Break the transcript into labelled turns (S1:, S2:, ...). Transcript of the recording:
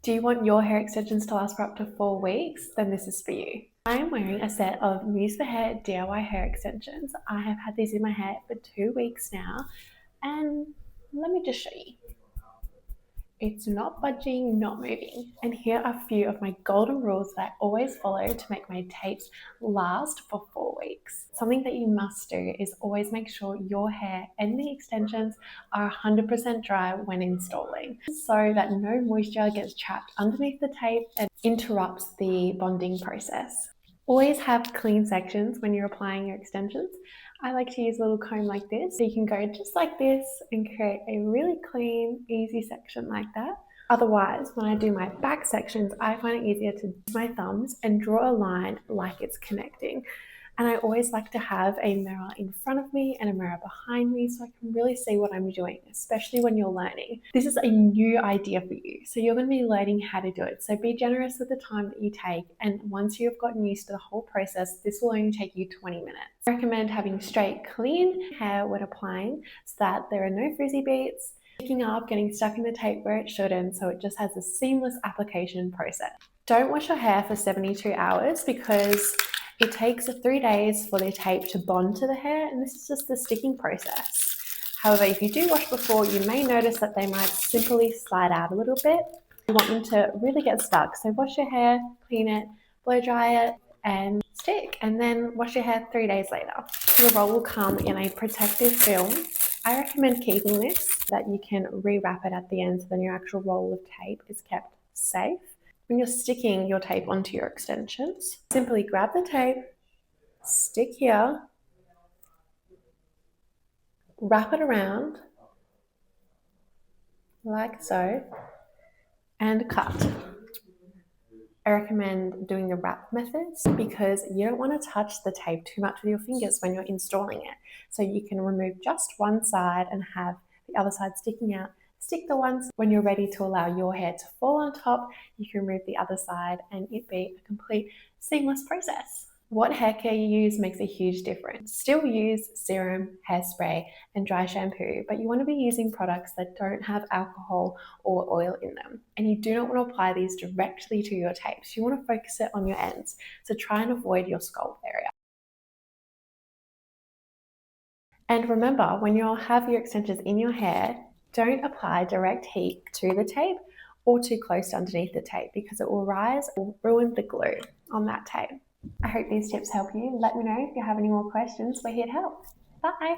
S1: Do you want your hair extensions to last for up to 4 weeks? Then this is for you. I am wearing a set of Muse for Hair DIY hair extensions. I have had these in my hair for 2 weeks now, and let me just show you. It's not budging, not moving. And here are a few of my golden rules that I always follow to make my tapes last for 4 weeks. Something that you must do is always make sure your hair and the extensions are 100% dry when installing, so that no moisture gets trapped underneath the tape and interrupts the bonding process. Always have clean sections when you're applying your extensions. I like to use a little comb like this, so you can go just like this and create a really clean, easy section like that. Otherwise, when I do my back sections, I find it easier to use my thumbs and draw a line like it's connecting. And I always like to have a mirror in front of me and a mirror behind me so I can really see what I'm doing, especially when you're learning. This is a new idea for you, so you're going to be learning how to do it. So be generous with the time that you take, and once you've gotten used to the whole process, this will only take you 20 minutes. I recommend having straight, clean hair when applying so that there are no frizzy beats, sticking up, getting stuck in the tape where it shouldn't, so it just has a seamless application process. Don't wash your hair for 72 hours because it takes 3 days for the tape to bond to the hair, and this is just the sticking process. However, if you do wash before, you may notice that they might simply slide out a little bit. You want them to really get stuck, so wash your hair, clean it, blow dry it, and stick, and then wash your hair 3 days later. Your roll will come in a protective film. I recommend keeping this so that you can rewrap it at the end so then your actual roll of tape is kept safe. When you're sticking your tape onto your extensions, simply grab the tape, stick here, wrap it around like so, and cut. I recommend doing the wrap methods because you don't want to touch the tape too much with your fingers when you're installing it. So you can remove just one side and have the other side sticking out. Stick the ones when you're ready to allow your hair to fall on top. You can remove the other side and it be a complete seamless process. What hair care you use makes a huge difference. Still use serum, hairspray, and dry shampoo, but you want to be using products that don't have alcohol or oil in them. And you do not want to apply these directly to your tapes. You want to focus it on your ends, so try and avoid your scalp area. And remember, when you'll have your extensions in your hair, don't apply direct heat to the tape or too close underneath the tape because it will rise or ruin the glue on that tape. I hope these tips help you. Let me know if you have any more questions. We're here to help. Bye.